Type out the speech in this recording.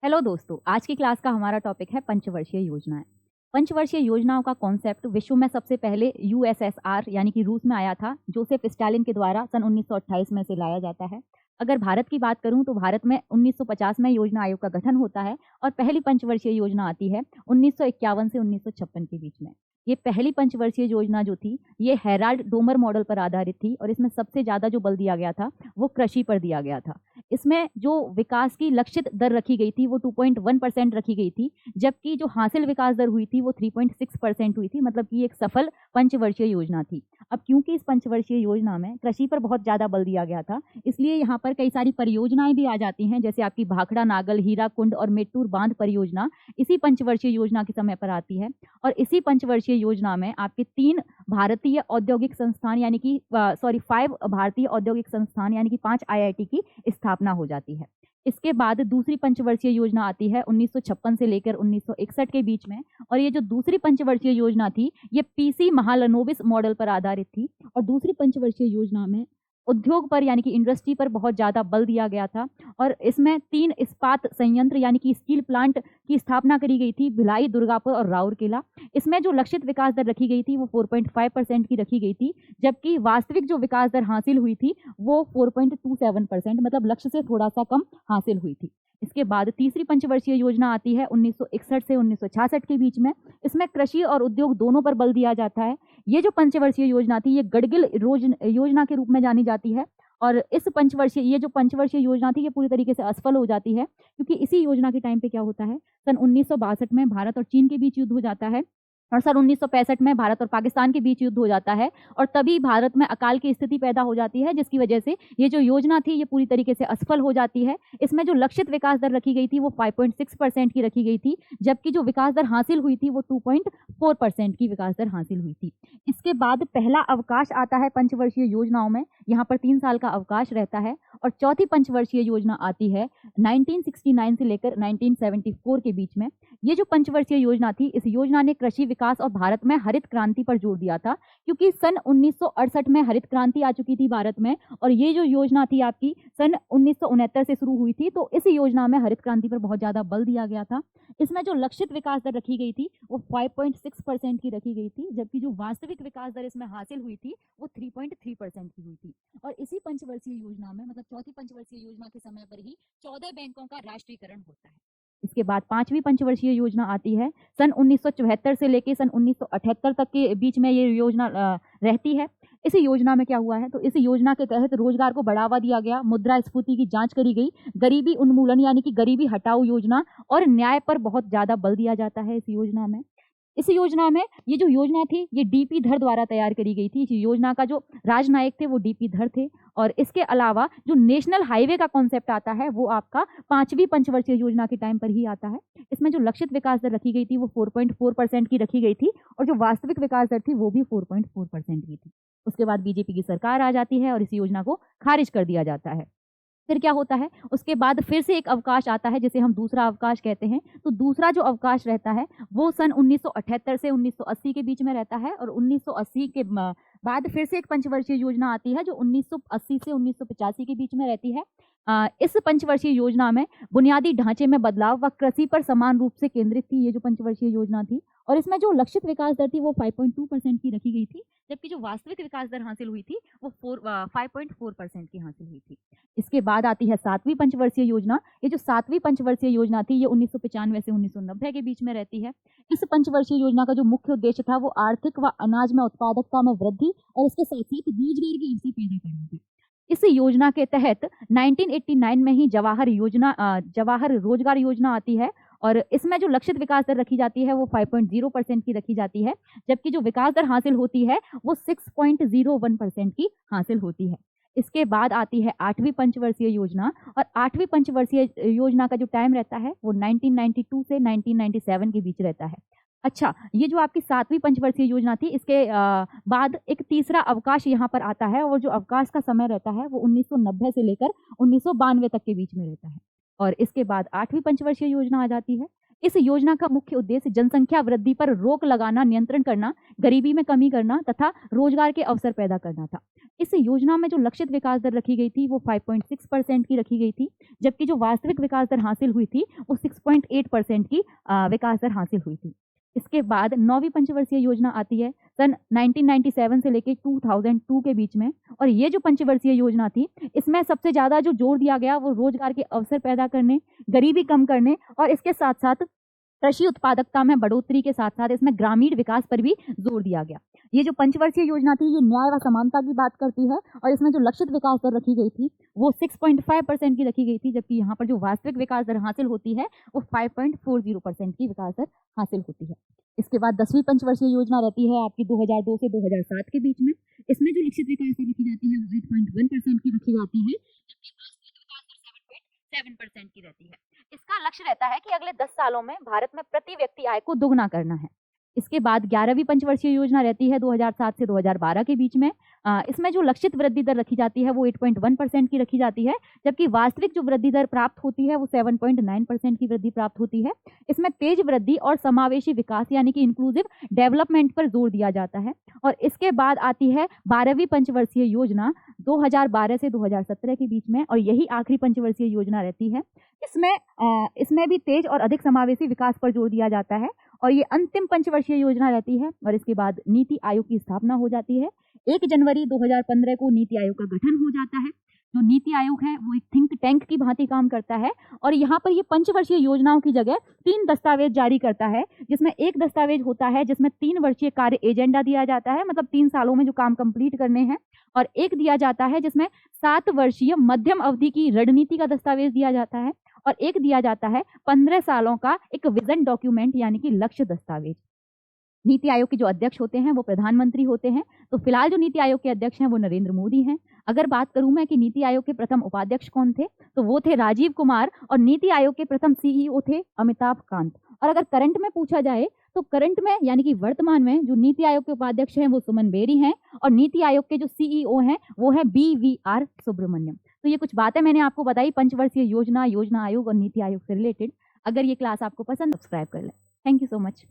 Hello दोस्तों, आज की क्लास का हमारा टॉपिक है पंचवर्षीय योजनाएं। पंचवर्षीय योजनाओं का कॉन्सेप्ट विश्व में सबसे पहले यूएसएसआर यानी कि रूस में आया था। जोसेफ स्टालिन के द्वारा सन 1928 में से लाया जाता है। अगर भारत की बात करूं तो भारत में 1950 में योजना आयोग का गठन होता है और पहली पंचवर्षीय योजना आती है 1951 से 1956 के बीच में। ये पहली पंचवर्षीय योजना जो थी ये हेराल्ड डोमर मॉडल पर आधारित थी और इसमें सबसे ज़्यादा जो बल दिया गया था वो कृषि पर दिया गया था। इसमें जो विकास की लक्षित दर रखी गई थी वो 2.1% रखी गई थी, जबकि जो हासिल विकास दर हुई थी वो 3.6% हुई थी। मतलब कि एक सफल पंचवर्षीय योजना थी। अब क्योंकि इस पंचवर्षीय योजना में कृषि पर बहुत ज़्यादा बल दिया गया था, इसलिए यहाँ पर कई सारी परियोजनाएं भी आ जाती हैं, जैसे आपकी भाखड़ा नागल, हीराकुंड और मेट्टूर बांध परियोजना इसी पंचवर्षीय योजना के समय पर आती है। और इसी पंचवर्षीय योजना में आपके 3 भारतीय औद्योगिक संस्थान यानी कि 5 भारतीय औद्योगिक संस्थान यानी कि 5 आईआईटी की स्थापना हो जाती है। इसके बाद दूसरी पंचवर्षीय योजना आती है 1956 से लेकर 1961 के बीच में। और ये जो दूसरी पंचवर्षीय योजना थी ये पीसी महालनोबिस मॉडल पर आधारित थी। और दूसरी पंचवर्षीय योजना में उद्योग पर यानी कि इंडस्ट्री पर बहुत ज़्यादा बल दिया गया था और इसमें 3 इस्पात संयंत्र यानी कि स्टील प्लांट की स्थापना करी गई थी, भिलाई, दुर्गापुर और राउरकेला। इसमें जो लक्षित विकास दर रखी गई थी वो 4.5% की रखी गई थी, जबकि वास्तविक जो विकास दर हासिल हुई थी वो 4.27%, मतलब लक्ष्य से थोड़ा सा कम हासिल हुई थी। इसके बाद तीसरी पंचवर्षीय योजना आती है 1961 से 1966 के बीच में। इसमें कृषि और उद्योग दोनों पर बल दिया जाता है। ये जो पंचवर्षीय योजना थी ये गडगिल योजना के रूप में जानी जाती है। और इस पंचवर्षीय योजना थी ये पूरी तरीके से असफल हो जाती है, क्योंकि इसी योजना के टाइम पे क्या होता है, सन 1962 में भारत और चीन के बीच युद्ध हो जाता है और सन 1965 में भारत और पाकिस्तान के बीच युद्ध हो जाता है। और तभी भारत में अकाल की स्थिति पैदा हो जाती है, जिसकी वजह से ये जो योजना थी ये पूरी तरीके से असफल हो जाती है। इसमें जो लक्षित विकास दर रखी गई थी वो 5.6% की रखी गई थी, जबकि जो विकास दर हासिल हुई थी वो 2.4% की विकास दर हासिल हुई थी। इसके बाद पहला अवकाश आता है पंचवर्षीय योजनाओं में। यहाँ पर 3 साल का अवकाश रहता है। और चौथी पंचवर्षीय योजना आती है 1969 से लेकर 1974 के बीच में। ये जो पंचवर्षीय योजना थी इस योजना ने कृषि विकास और भारत में हरित क्रांति पर जोर दिया था, क्योंकि सन 1968 में हरित क्रांति आ चुकी थी भारत में। और ये जो योजना थी आपकी सन 1969 से शुरू हुई थी, तो इस योजना में हरित क्रांति पर बहुत ज़्यादा बल दिया गया था। इसमें जो लक्षित विकास दर रखी गई थी वो 5.6% की रखी गई थी, जबकि जो वास्तविक विकास दर इसमें हासिल हुई थी वो 3.3% की हुई थी। और इसी पंचवर्षीय योजना में, मतलब चौथी पंचवर्षीय योजना के समय पर ही 14 बैंकों का राष्ट्रीयकरण होता है। इसके बाद 5वीं पंचवर्षीय योजना आती है सन 1974 से लेकर सन 1978 तक के बीच में ये योजना रहती है। इस योजना में क्या हुआ है, तो इस योजना के तहत रोजगार को बढ़ावा दिया गया, मुद्रास्फीति की जांच करी गई, गरीबी उन्मूलन यानी कि गरीबी हटाओ योजना और न्याय पर बहुत ज़्यादा बल दिया जाता है इस योजना में। इस योजना में ये जो योजना थी ये डीपी धर द्वारा तैयार करी गई थी। इस योजना का जो राजनायक थे वो डीपी धर थे। और इसके अलावा जो नेशनल हाईवे का कॉन्सेप्ट आता है वो आपका 5वीं पंचवर्षीय योजना के टाइम पर ही आता है। इसमें जो लक्षित विकास दर रखी गई थी वो 4.4% की रखी गई थी और जो वास्तविक विकास दर थी वो भी 4.4% की थी। उसके बाद बीजेपी की सरकार आ जाती है और इस योजना को खारिज कर दिया जाता है। फिर क्या होता है, उसके बाद फिर से एक अवकाश आता है जिसे हम दूसरा अवकाश कहते हैं। तो दूसरा जो अवकाश रहता है वो सन 1978 से 1980 के बीच में रहता है। और 1980 के बाद फिर से एक पंचवर्षीय योजना आती है जो 1980 से 1985 के बीच में रहती है। इस पंचवर्षीय योजना में बुनियादी ढांचे में बदलाव व कृषि पर समान रूप से केंद्रित थी ये जो पंचवर्षीय योजना थी। और इसमें जो लक्षित विकास दर थी वो 5.2% की रखी गई थी, जबकि जो वास्तविक विकास दर हासिल हुई थी वो 5.4% की हासिल हुई थी। इसके बाद आती है 7वीं पंचवर्षीय योजना। ये जो 7वीं पंचवर्षीय योजना थी ये 1995 से 1990 के बीच में रहती है। इस पंचवर्षीय योजना का जो मुख्य उद्देश्य था वो आर्थिक व अनाज में उत्पादकता में वृद्धि और इसके साथ साथ रोजगार के अवसर पैदा करना था। इस योजना के तहत 1989 में ही जवाहर रोजगार योजना आती है। और इसमें जो लक्षित विकास दर रखी जाती है वो 5.0% की रखी जाती है, जबकि जो विकास दर हासिल होती है वो 6.01% की हासिल होती है। इसके बाद आती है 8वीं पंचवर्षीय योजना। और 8वीं पंचवर्षीय योजना का जो टाइम रहता है वो 1992 से 1997 के बीच रहता है। अच्छा, ये जो आपकी 7वीं पंचवर्षीय योजना थी इसके बाद एक तीसरा अवकाश यहाँ पर आता है और जो अवकाश का समय रहता है वो 1990 से लेकर 1992 तक के बीच में रहता है। और इसके बाद 8वीं पंचवर्षीय योजना आ जाती है। इस योजना का मुख्य उद्देश्य जनसंख्या वृद्धि पर रोक लगाना, नियंत्रण करना, गरीबी में कमी करना तथा रोजगार के अवसर पैदा करना था। इस योजना में जो लक्षित विकास दर रखी गई थी वो 5.6% की रखी गई थी, जबकि जो वास्तविक विकास दर हासिल हुई थी वो 6.8% की विकास दर हासिल हुई थी। इसके बाद 9वीं पंचवर्षीय योजना आती है सन 1997 से लेके 2002 के बीच में, और ये जो पंचवर्षीय योजना थी इसमें सबसे ज़्यादा जो जोर दिया गया वो रोजगार के अवसर पैदा करने, गरीबी कम करने और इसके साथ साथ कृषि उत्पादकता में बढ़ोतरी के साथ साथ इसमें ग्रामीण विकास पर भी जोर दिया गया। ये जो पंचवर्षीय योजना थी ये न्याय व समानता की बात करती है, और इसमें जो लक्षित विकास दर रखी गई थी वो 6.5% की रखी गई थी, जबकि यहाँ पर जो वास्तविक विकास दर हासिल होती है वो 5.40% की विकास दर हासिल होती है। इसके बाद 10वीं पंचवर्षीय योजना रहती है आपकी 2002 से 2007 के बीच में। इसमें जो लक्षित विकास दर रखी जाती है वो 8.1% की रखी जाती है, जबकि वास्तविक विकास दर 7.7% की रहती है। इसका लक्ष्य रहता है कि अगले 10 सालों में भारत में प्रति व्यक्ति आय को दोगुना करना है। इसके बाद 11वीं पंचवर्षीय योजना रहती है 2007 से 2012 के बीच में। इसमें जो लक्षित वृद्धि दर रखी जाती है वो 8.1% की रखी जाती है, जबकि वास्तविक जो वृद्धि दर प्राप्त होती है वो 7.9% की वृद्धि प्राप्त होती है। इसमें तेज वृद्धि और समावेशी विकास यानी कि इंक्लूसिव डेवलपमेंट पर जोर दिया जाता है। और इसके बाद आती है 12वीं पंचवर्षीय योजना 2012 से 2017 के बीच में, और यही आखिरी पंचवर्षीय योजना रहती है। इसमें भी तेज और अधिक समावेशी विकास पर जोर दिया जाता है, और ये अंतिम पंचवर्षीय योजना रहती है। और इसके बाद नीति आयोग की स्थापना हो जाती है। 1 जनवरी 2015 को नीति आयोग का गठन हो जाता है। जो नीति आयोग है वो एक थिंक टैंक की भांति काम करता है, और यहाँ पर ये पंचवर्षीय योजनाओं की जगह 3 दस्तावेज जारी करता है, जिसमें एक दस्तावेज होता है जिसमें 3 वर्षीय कार्य एजेंडा दिया जाता है, मतलब 3 सालों में जो काम कंप्लीट करने हैं, और एक दिया जाता है जिसमें 7 वर्षीय मध्यम अवधि की रणनीति का दस्तावेज दिया जाता है, और एक दिया जाता है 15 सालों का एक विजन डॉक्यूमेंट यानी कि लक्ष्य दस्तावेज। नीति आयोग के जो अध्यक्ष होते हैं वो प्रधानमंत्री होते हैं। तो फिलहाल जो नीति आयोग के अध्यक्ष हैं वो नरेंद्र मोदी हैं। अगर बात करूं मैं कि नीति आयोग के प्रथम उपाध्यक्ष कौन थे, तो वो थे राजीव कुमार, और नीति आयोग के प्रथम सीईओ थे अमिताभ कांत। और अगर करंट में पूछा जाए तो करंट में यानी कि वर्तमान में जो नीति आयोग के उपाध्यक्ष हैं वो सुमन बेरी हैं, और नीति आयोग के जो सीईओ हैं वो है BVR सुब्रमण्यम। तो ये कुछ बातें मैंने आपको बताई पंचवर्षीय योजना, योजना आयोग और नीति आयोग से रिलेटेड। अगर ये क्लास आपको पसंद, सब्सक्राइब कर लें। Thank you so much.